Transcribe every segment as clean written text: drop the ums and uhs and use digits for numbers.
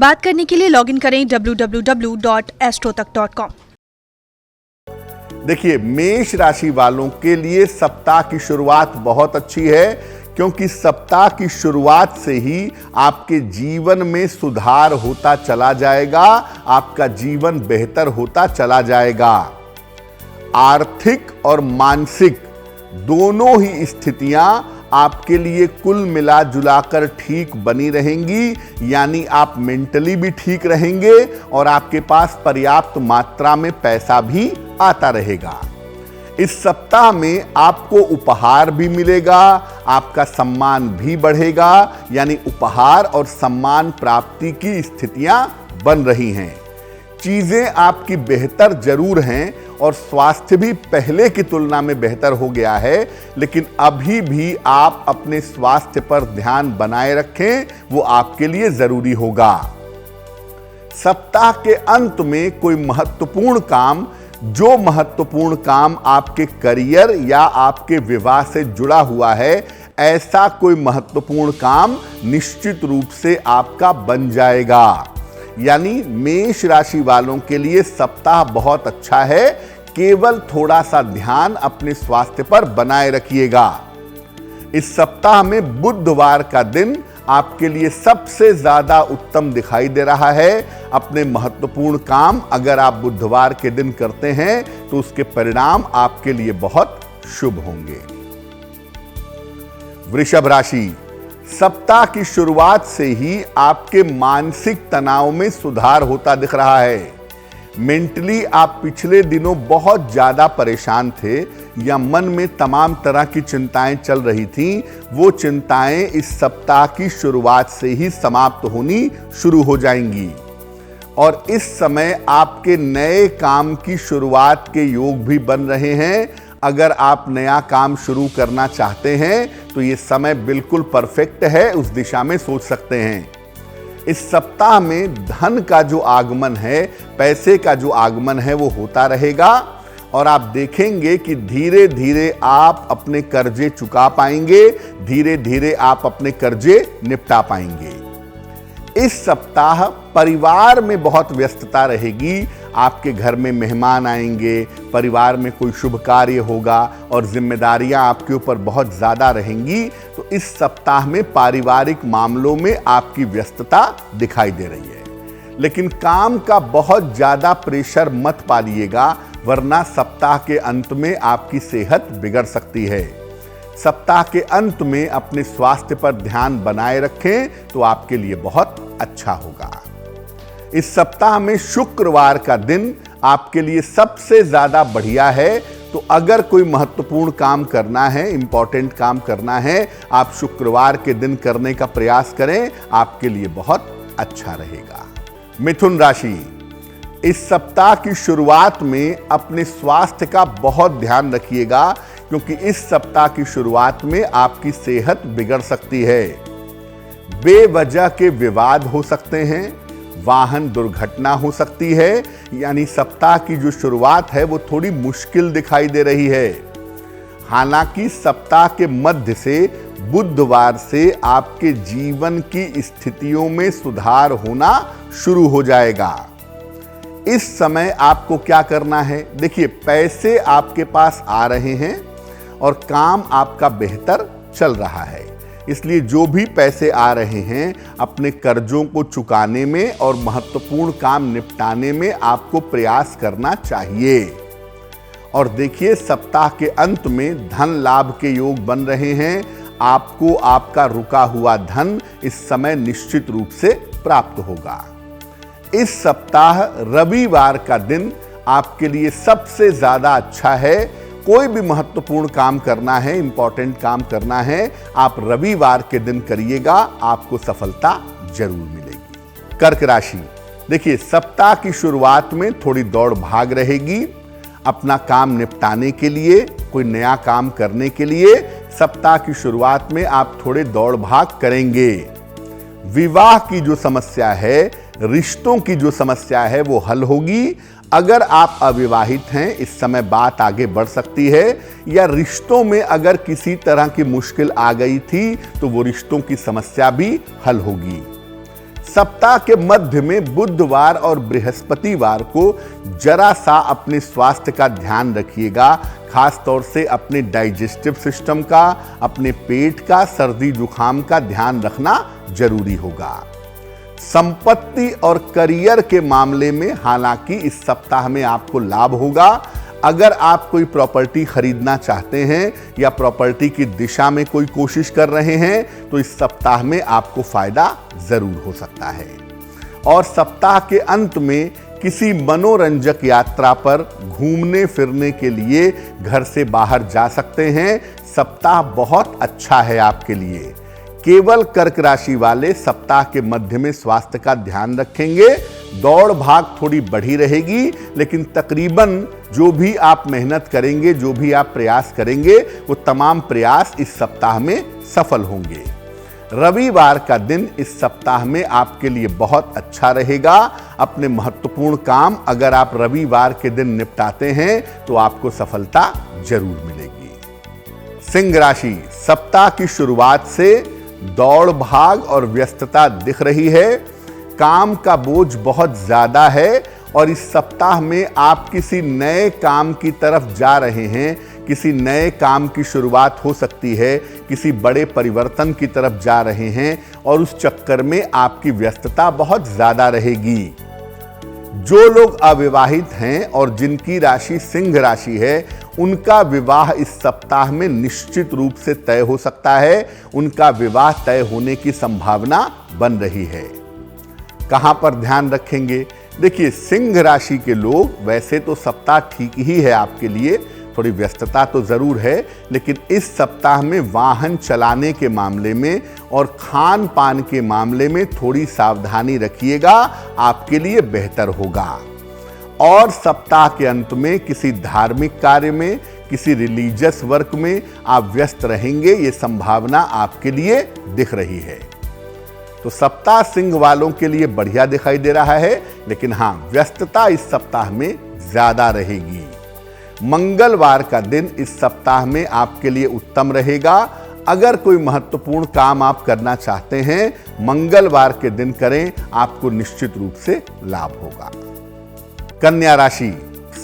बात करने के लिए लॉगिन करें www.astrotak.com। देखिए, मेष राशि वालों के लिए सप्ताह की शुरुआत बहुत अच्छी है, क्योंकि सप्ताह की शुरुआत से ही आपके जीवन में सुधार होता चला जाएगा, आपका जीवन बेहतर होता चला जाएगा। आर्थिक और मानसिक दोनों ही स्थितियां आपके लिए कुल मिला जुलाकर ठीक बनी रहेंगी, यानी आप मेंटली भी ठीक रहेंगे और आपके पास पर्याप्त मात्रा में पैसा भी आता रहेगा। इस सप्ताह में आपको उपहार भी मिलेगा, आपका सम्मान भी बढ़ेगा, यानी उपहार और सम्मान प्राप्ति की स्थितियां बन रही हैं। चीजें आपकी बेहतर जरूर हैं और स्वास्थ्य भी पहले की तुलना में बेहतर हो गया है, लेकिन अभी भी आप अपने स्वास्थ्य पर ध्यान बनाए रखें, वो आपके लिए जरूरी होगा। सप्ताह के अंत में कोई महत्वपूर्ण काम आपके करियर या आपके विवाह से जुड़ा हुआ है, ऐसा कोई महत्वपूर्ण काम निश्चित रूप से आपका बन जाएगा। यानी मेष राशि वालों के लिए सप्ताह बहुत अच्छा है, केवल थोड़ा सा ध्यान अपने स्वास्थ्य पर बनाए रखिएगा। इस सप्ताह में बुधवार का दिन आपके लिए सबसे ज्यादा उत्तम दिखाई दे रहा है। अपने महत्वपूर्ण काम अगर आप बुधवार के दिन करते हैं तो उसके परिणाम आपके लिए बहुत शुभ होंगे। वृषभ राशि, सप्ताह की शुरुआत से ही आपके मानसिक तनाव में सुधार होता दिख रहा है। मेंटली आप पिछले दिनों बहुत ज्यादा परेशान थे या मन में तमाम तरह की चिंताएं चल रही थीं, वो चिंताएं इस सप्ताह की शुरुआत से ही समाप्त होनी शुरू हो जाएंगी और इस समय आपके नए काम की शुरुआत के योग भी बन रहे हैं। अगर आप नया काम शुरू करना चाहते हैं तो ये समय बिल्कुल परफेक्ट है, उस दिशा में सोच सकते हैं। इस सप्ताह में धन का जो आगमन है, पैसे का जो आगमन है, वो होता रहेगा और आप देखेंगे कि धीरे धीरे आप अपने कर्जे चुका पाएंगे, धीरे धीरे आप अपने कर्जे निपटा पाएंगे। इस सप्ताह परिवार में बहुत व्यस्तता रहेगी, आपके घर में मेहमान आएंगे, परिवार में कोई शुभ कार्य होगा और जिम्मेदारियां आपके ऊपर बहुत ज्यादा रहेंगी, तो इस सप्ताह में पारिवारिक मामलों में आपकी व्यस्तता दिखाई दे रही है। लेकिन काम का बहुत ज्यादा प्रेशर मत पालिएगा, वरना सप्ताह के अंत में आपकी सेहत बिगड़ सकती है। सप्ताह के अंत में अपने स्वास्थ्य पर ध्यान बनाए रखें तो आपके लिए बहुत अच्छा होगा। इस सप्ताह में शुक्रवार का दिन आपके लिए सबसे ज्यादा बढ़िया है, तो अगर कोई महत्वपूर्ण काम करना है, इंपॉर्टेंट काम करना है, आप शुक्रवार के दिन करने का प्रयास करें, आपके लिए बहुत अच्छा रहेगा। मिथुन राशि, इस सप्ताह की शुरुआत में अपने स्वास्थ्य का बहुत ध्यान रखिएगा, क्योंकि इस सप्ताह की शुरुआत में आपकी सेहत बिगड़ सकती है। बेवजह के विवाद हो सकते हैं, वाहन दुर्घटना हो सकती है, यानी सप्ताह की जो शुरुआत है वो थोड़ी मुश्किल दिखाई दे रही है। हालांकि सप्ताह के मध्य से बुधवार से आपके जीवन की स्थितियों में सुधार होना शुरू हो जाएगा। इस समय आपको क्या करना है? देखिए, पैसे आपके पास आ रहे हैं और काम आपका बेहतर चल रहा है, इसलिए जो भी पैसे आ रहे हैं अपने कर्जों को चुकाने में और महत्वपूर्ण काम निपटाने में आपको प्रयास करना चाहिए। और देखिए, सप्ताह के अंत में धन लाभ के योग बन रहे हैं, आपको आपका रुका हुआ धन इस समय निश्चित रूप से प्राप्त होगा। इस सप्ताह रविवार का दिन आपके लिए सबसे ज्यादा अच्छा है। कोई भी महत्वपूर्ण काम करना है, इंपॉर्टेंट काम करना है, आप रविवार के दिन करिएगा, आपको सफलता जरूर मिलेगी। कर्क राशि, देखिए, सप्ताह की शुरुआत में थोड़ी दौड़ भाग रहेगी। अपना काम निपटाने के लिए, कोई नया काम करने के लिए सप्ताह की शुरुआत में आप थोड़े दौड़ भाग करेंगे। विवाह की जो समस्या है, रिश्तों की जो समस्या है, वो हल होगी। अगर आप अविवाहित हैं, इस समय बात आगे बढ़ सकती है, या रिश्तों में अगर किसी तरह की मुश्किल आ गई थी तो वो रिश्तों की समस्या भी हल होगी। सप्ताह के मध्य में बुधवार और बृहस्पतिवार को जरा सा अपने स्वास्थ्य का ध्यान रखिएगा, खास तौर से अपने डाइजेस्टिव सिस्टम का, अपने पेट का, सर्दी जुकाम का ध्यान रखना जरूरी होगा। संपत्ति और करियर के मामले में हालांकि इस सप्ताह में आपको लाभ होगा। अगर आप कोई प्रॉपर्टी खरीदना चाहते हैं या प्रॉपर्टी की दिशा में कोई कोशिश कर रहे हैं तो इस सप्ताह में आपको फायदा जरूर हो सकता है। और सप्ताह के अंत में किसी मनोरंजक यात्रा पर घूमने फिरने के लिए घर से बाहर जा सकते हैं। सप्ताह बहुत अच्छा है आपके लिए। केवल कर्क राशि वाले सप्ताह के मध्य में स्वास्थ्य का ध्यान रखेंगे। दौड़ भाग थोड़ी बढ़ी रहेगी, लेकिन तकरीबन जो भी आप मेहनत करेंगे, जो भी आप प्रयास करेंगे, वो तमाम प्रयास इस सप्ताह में सफल होंगे। रविवार का दिन इस सप्ताह में आपके लिए बहुत अच्छा रहेगा। अपने महत्वपूर्ण काम अगर आप रविवार के दिन निपटाते हैं तो आपको सफलता जरूर मिलेगी। सिंह राशि, सप्ताह की शुरुआत से दौड़ भाग और व्यस्तता दिख रही है। काम का बोझ बहुत ज्यादा है और इस सप्ताह में आप किसी नए काम की तरफ जा रहे हैं। किसी नए काम की शुरुआत हो सकती है, किसी बड़े परिवर्तन की तरफ जा रहे हैं और उस चक्कर में आपकी व्यस्तता बहुत ज्यादा रहेगी। जो लोग अविवाहित हैं और जिनकी राशि सिंह राशि है, उनका विवाह इस सप्ताह में निश्चित रूप से तय हो सकता है। उनका विवाह तय होने की संभावना बन रही है। कहां पर ध्यान रखेंगे? देखिए, सिंह राशि के लोग, वैसे तो सप्ताह ठीक ही है आपके लिए, थोड़ी व्यस्तता तो जरूर है, लेकिन इस सप्ताह में वाहन चलाने के मामले में और खान पान के मामले में थोड़ी सावधानी रखिएगा, आपके लिए बेहतर होगा। और सप्ताह के अंत में किसी धार्मिक कार्य में, किसी रिलीजियस वर्क में आप व्यस्त रहेंगे, ये संभावना आपके लिए दिख रही है। तो सप्ताह सिंह वालों के लिए बढ़िया दिखाई दे रहा है, लेकिन हां, व्यस्तता इस सप्ताह में ज्यादा रहेगी। मंगलवार का दिन इस सप्ताह में आपके लिए उत्तम रहेगा। अगर कोई महत्वपूर्ण काम आप करना चाहते हैं, मंगलवार के दिन करें, आपको निश्चित रूप से लाभ होगा। कन्या राशि,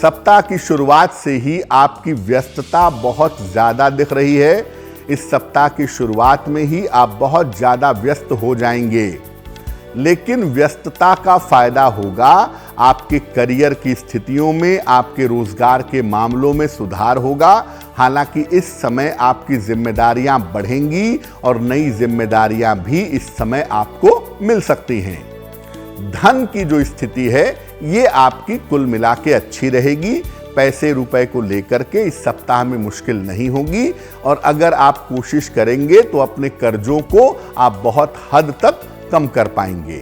सप्ताह की शुरुआत से ही आपकी व्यस्तता बहुत ज्यादा दिख रही है। इस सप्ताह की शुरुआत में ही आप बहुत ज्यादा व्यस्त हो जाएंगे, लेकिन व्यस्तता का फायदा होगा। आपके करियर की स्थितियों में, आपके रोजगार के मामलों में सुधार होगा। हालांकि इस समय आपकी जिम्मेदारियां बढ़ेंगी और नई जिम्मेदारियां भी इस समय आपको मिल सकती हैं। धन की जो स्थिति है, ये आपकी कुल मिला के अच्छी रहेगी। पैसे रुपए को लेकर के इस सप्ताह में मुश्किल नहीं होगी और अगर आप कोशिश करेंगे तो अपने कर्जों को आप बहुत हद तक कम कर पाएंगे।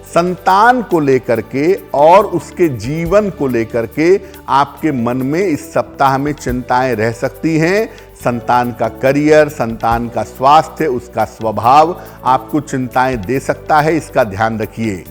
संतान को लेकर के और उसके जीवन को लेकर के आपके मन में इस सप्ताह में चिंताएं रह सकती हैं। संतान का करियर, संतान का स्वास्थ्य, उसका स्वभाव आपको चिंताएं दे सकता है, इसका ध्यान रखिए।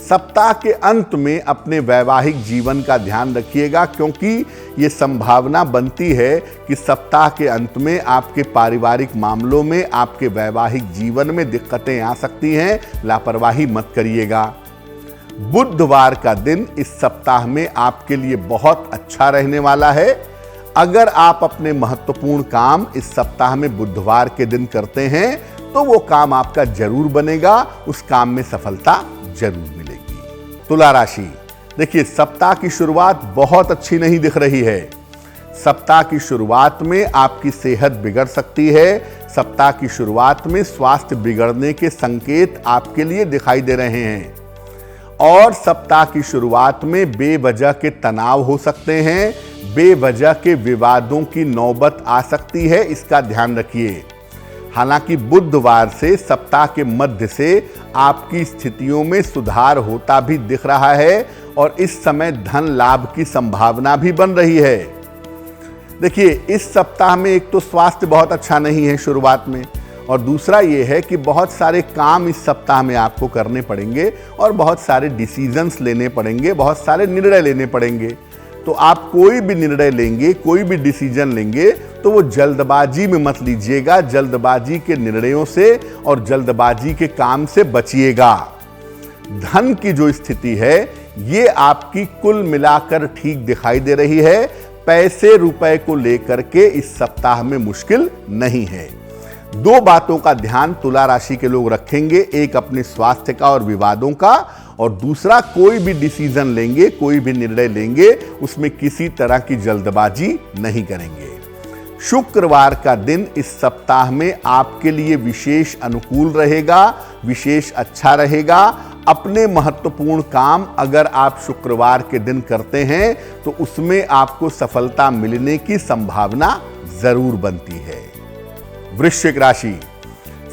सप्ताह के अंत में अपने वैवाहिक जीवन का ध्यान रखिएगा, क्योंकि ये संभावना बनती है कि सप्ताह के अंत में आपके पारिवारिक मामलों में, आपके वैवाहिक जीवन में दिक्कतें आ सकती हैं। लापरवाही मत करिएगा। बुधवार का दिन इस सप्ताह में आपके लिए बहुत अच्छा रहने वाला है। अगर आप अपने महत्वपूर्ण काम इस सप्ताह में बुधवार के दिन करते हैं तो वो काम आपका जरूर बनेगा, उस काम में सफलता जरूर मिलेगी। तुला राशि, देखिए, सप्ताह की शुरुआत बहुत अच्छी नहीं दिख रही है। सप्ताह की शुरुआत में आपकी सेहत बिगड़ सकती है। सप्ताह की शुरुआत में स्वास्थ्य बिगड़ने के संकेत आपके लिए दिखाई दे रहे हैं और सप्ताह की शुरुआत में बेवजह के तनाव हो सकते हैं, बेवजह के विवादों की नौबत आ सकती है, इसका ध्यान रखिए। हालांकि बुधवार से सप्ताह के मध्य से आपकी स्थितियों में सुधार होता भी दिख रहा है और इस समय धन लाभ की संभावना भी बन रही है। देखिए, इस सप्ताह में एक तो स्वास्थ्य बहुत अच्छा नहीं है शुरुआत में, और दूसरा ये है कि बहुत सारे काम इस सप्ताह में आपको करने पड़ेंगे और बहुत सारे डिसीजंस लेने पड़ेंगे, बहुत सारे निर्णय लेने पड़ेंगे। तो आप कोई भी निर्णय लेंगे, कोई भी डिसीजन लेंगे तो वो जल्दबाजी में मत लीजिएगा, जल्दबाजी के निर्णयों से और जल्दबाजी के काम से बचिएगा। धन की जो स्थिति है ये आपकी कुल मिलाकर ठीक दिखाई दे रही है। पैसे रुपए को लेकर के इस सप्ताह में मुश्किल नहीं है। दो बातों का ध्यान तुला राशि के लोग रखेंगे, एक अपने स्वास्थ्य का और विवादों का, और दूसरा कोई भी डिसीजन लेंगे, कोई भी निर्णय लेंगे, उसमें किसी तरह की जल्दबाजी नहीं करेंगे। शुक्रवार का दिन इस सप्ताह में आपके लिए विशेष अनुकूल रहेगा, विशेष अच्छा रहेगा। अपने महत्वपूर्ण काम अगर आप शुक्रवार के दिन करते हैं तो उसमें आपको सफलता मिलने की संभावना जरूर बनती है। वृश्चिक राशि,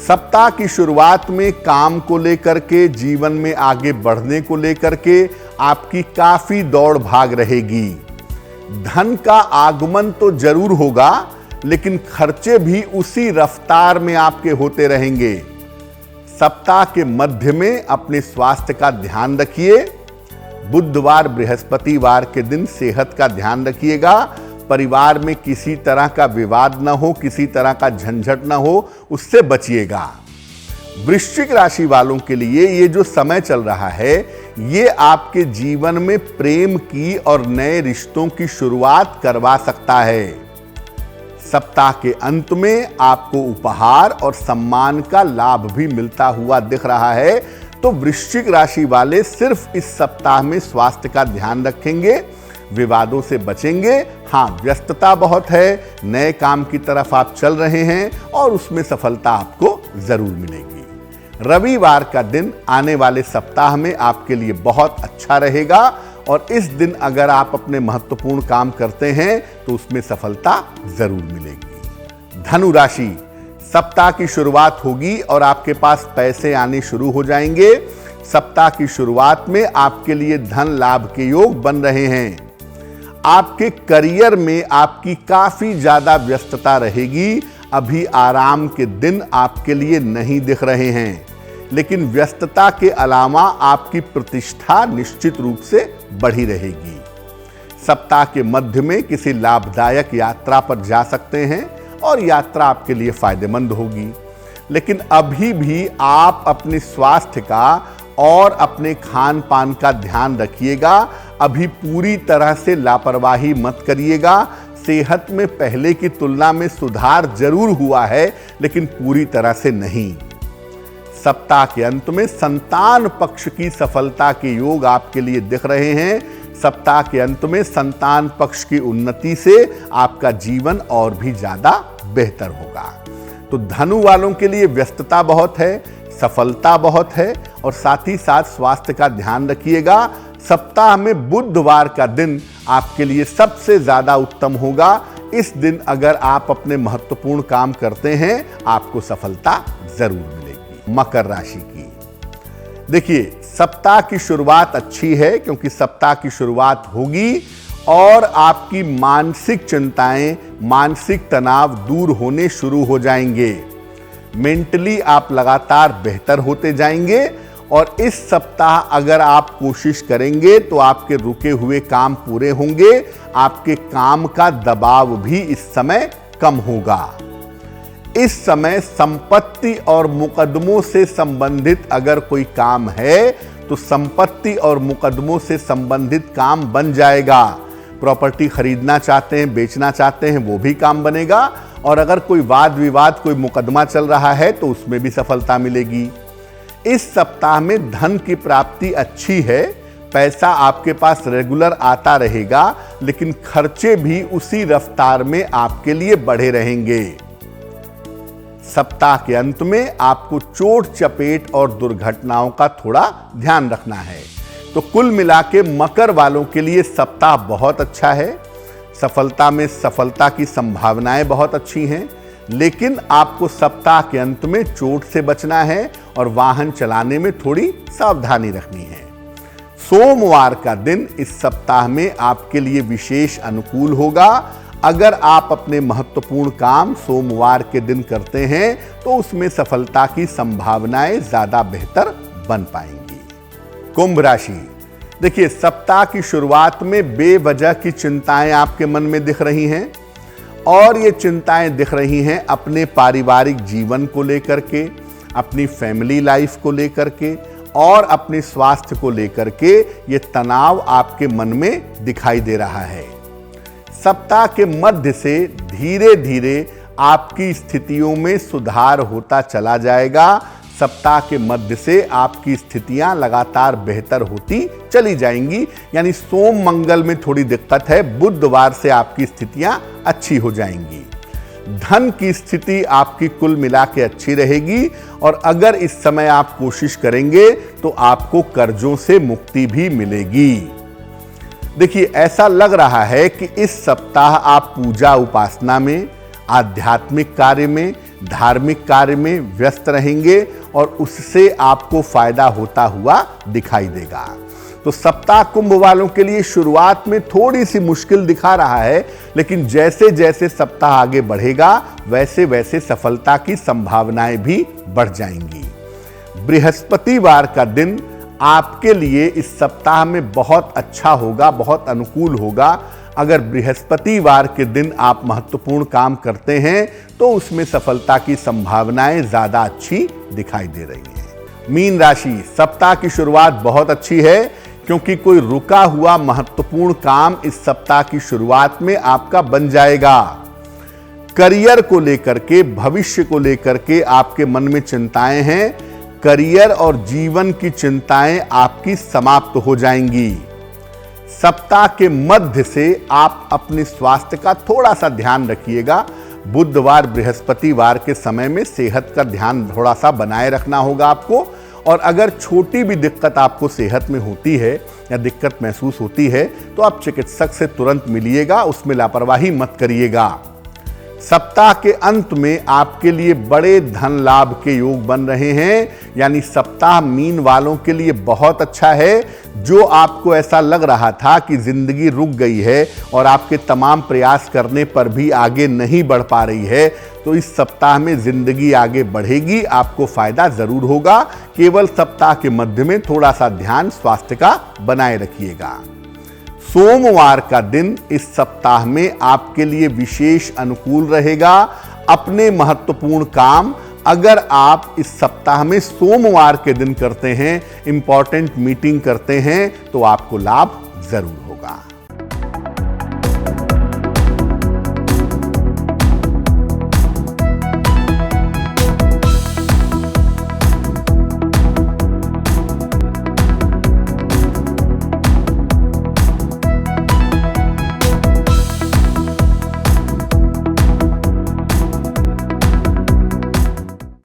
सप्ताह की शुरुआत में काम को लेकर के, जीवन में आगे बढ़ने को लेकर के आपकी काफी दौड़ भाग रहेगी। धन का आगमन तो जरूर होगा, लेकिन खर्चे भी उसी रफ्तार में आपके होते रहेंगे। सप्ताह के मध्य में अपने स्वास्थ्य का ध्यान रखिए। बुधवार बृहस्पतिवार के दिन सेहत का ध्यान रखिएगा। परिवार में किसी तरह का विवाद ना हो, किसी तरह का झंझट ना हो, उससे बचिएगा। वृश्चिक राशि वालों के लिए ये जो समय चल रहा है ये आपके जीवन में प्रेम की और नए रिश्तों की शुरुआत करवा सकता है। सप्ताह के अंत में आपको उपहार और सम्मान का लाभ भी मिलता हुआ दिख रहा है। तो वृश्चिक राशि वाले सिर्फ इस सप्ताह में स्वास्थ्य का ध्यान रखेंगे, विवादों से बचेंगे। हाँ, व्यस्तता बहुत है, नए काम की तरफ आप चल रहे हैं और उसमें सफलता आपको जरूर मिलेगी। रविवार का दिन आने वाले सप्ताह में आपके लिए बहुत अच्छा रहेगा और इस दिन अगर आप अपने महत्वपूर्ण काम करते हैं तो उसमें सफलता जरूर मिलेगी। धनु राशि, सप्ताह की शुरुआत होगी और आपके पास पैसे आने शुरू हो जाएंगे। सप्ताह की शुरुआत में आपके लिए धन लाभ के योग बन रहे हैं। आपके करियर में आपकी काफी ज्यादा व्यस्तता रहेगी। अभी आराम के दिन आपके लिए नहीं दिख रहे हैं, लेकिन व्यस्तता के अलावा आपकी प्रतिष्ठा निश्चित रूप से बढ़ी रहेगी। सप्ताह के मध्य में किसी लाभदायक यात्रा पर जा सकते हैं और यात्रा आपके लिए फायदेमंद होगी। लेकिन अभी भी आप अपने स्वास्थ्य का और अपने खान पान का ध्यान रखिएगा। अभी पूरी तरह से लापरवाही मत करिएगा। सेहत में पहले की तुलना में सुधार जरूर हुआ है, लेकिन पूरी तरह से नहीं। सप्ताह के अंत में संतान पक्ष की सफलता के योग आपके लिए दिख रहे हैं। सप्ताह के अंत में संतान पक्ष की उन्नति से आपका जीवन और भी ज्यादा बेहतर होगा। तो धनु वालों के लिए व्यस्तता बहुत है, सफलता बहुत है और साथ ही साथ स्वास्थ्य का ध्यान रखिएगा। सप्ताह में बुधवार का दिन आपके लिए सबसे ज्यादा उत्तम होगा। इस दिन अगर आप अपने महत्वपूर्ण काम करते हैं आपको सफलता जरूर मिलेगी। मकर राशि की देखिए, सप्ताह की शुरुआत अच्छी है क्योंकि सप्ताह की शुरुआत होगी और आपकी मानसिक चिंताएं, मानसिक तनाव दूर होने शुरू हो जाएंगे। मेंटली आप लगातार बेहतर होते जाएंगे और इस सप्ताह अगर आप कोशिश करेंगे तो आपके रुके हुए काम पूरे होंगे। आपके काम का दबाव भी इस समय कम होगा। इस समय संपत्ति और मुकदमों से संबंधित अगर कोई काम है तो संपत्ति और मुकदमों से संबंधित काम बन जाएगा। प्रॉपर्टी खरीदना चाहते हैं, बेचना चाहते हैं, वो भी काम बनेगा। और अगर कोई वाद विवाद, कोई मुकदमा चल रहा है तो उसमें भी सफलता मिलेगी। इस सप्ताह में धन की प्राप्ति अच्छी है। पैसा आपके पास रेगुलर आता रहेगा, लेकिन खर्चे भी उसी रफ्तार में आपके लिए बढ़े रहेंगे। सप्ताह के अंत में आपको चोट चपेट और दुर्घटनाओं का थोड़ा ध्यान रखना है। तो कुल मिला के मकर वालों के लिए सप्ताह बहुत अच्छा है। सफलता में सफलता की संभावनाएं बहुत अच्छी हैं, लेकिन आपको सप्ताह के अंत में चोट से बचना है और वाहन चलाने में थोड़ी सावधानी रखनी है। सोमवार का दिन इस सप्ताह में आपके लिए विशेष अनुकूल होगा। अगर आप अपने महत्वपूर्ण काम सोमवार के दिन करते हैं तो उसमें सफलता की संभावनाएं ज्यादा बेहतर बन पाएंगी। कुंभ राशि देखिए, सप्ताह की शुरुआत में बेवजह की चिंताएं आपके मन में दिख रही हैं और ये चिंताएं दिख रही हैं अपने पारिवारिक जीवन को लेकर के, अपनी फैमिली लाइफ को लेकर के और अपने स्वास्थ्य को लेकर के ये तनाव आपके मन में दिखाई दे रहा है। सप्ताह के मध्य से धीरे धीरे आपकी स्थितियों में सुधार होता चला जाएगा। सप्ताह के मध्य से आपकी स्थितियां लगातार बेहतर होती चली जाएंगी। यानी सोम मंगल में थोड़ी दिक्कत है, बुधवार से आपकी स्थितियां अच्छी हो जाएंगी। धन की स्थिति आपकी कुल मिला के अच्छी रहेगी और अगर इस समय आप कोशिश करेंगे तो आपको कर्जों से मुक्ति भी मिलेगी। देखिए, ऐसा लग रहा है कि इस सप्ताह आप पूजा उपासना में, आध्यात्मिक कार्य में, धार्मिक कार्य में व्यस्त रहेंगे और उससे आपको फायदा होता हुआ दिखाई देगा। तो सप्ताह कुंभ वालों के लिए शुरुआत में थोड़ी सी मुश्किल दिखा रहा है, लेकिन जैसे जैसे सप्ताह आगे बढ़ेगा वैसे वैसे सफलता की संभावनाएं भी बढ़ जाएंगी। बृहस्पतिवार का दिन आपके लिए इस सप्ताह में बहुत अच्छा होगा, बहुत अनुकूल होगा। अगर बृहस्पतिवार के दिन आप महत्वपूर्ण काम करते हैं तो उसमें सफलता की संभावनाएं ज्यादा अच्छी दिखाई दे रही हैं। मीन राशि, सप्ताह की शुरुआत बहुत अच्छी है क्योंकि कोई रुका हुआ महत्वपूर्ण काम इस सप्ताह की शुरुआत में आपका बन जाएगा। करियर को लेकर के, भविष्य को लेकर के आपके मन में चिंताएं हैं। करियर और जीवन की चिंताएं आपकी समाप्त हो जाएंगी। सप्ताह के मध्य से आप अपने स्वास्थ्य का थोड़ा सा ध्यान रखिएगा। बुधवार बृहस्पतिवार के समय में सेहत का ध्यान थोड़ा सा बनाए रखना होगा आपको। और अगर छोटी भी दिक्कत आपको सेहत में होती है या दिक्कत महसूस होती है तो आप चिकित्सक से तुरंत मिलिएगा, उसमें लापरवाही मत करिएगा। सप्ताह के अंत में आपके लिए बड़े धन लाभ के योग बन रहे हैं। यानी सप्ताह मीन वालों के लिए बहुत अच्छा है। जो आपको ऐसा लग रहा था कि जिंदगी रुक गई है और आपके तमाम प्रयास करने पर भी आगे नहीं बढ़ पा रही है, तो इस सप्ताह में जिंदगी आगे बढ़ेगी, आपको फायदा जरूर होगा। केवल सप्ताह के मध्य में थोड़ा सा ध्यान स्वास्थ्य का बनाए रखिएगा। सोमवार का दिन इस सप्ताह में आपके लिए विशेष अनुकूल रहेगा। अपने महत्वपूर्ण काम अगर आप इस सप्ताह में सोमवार के दिन करते हैं, इंपॉर्टेंट मीटिंग करते हैं, तो आपको लाभ जरूर होगा।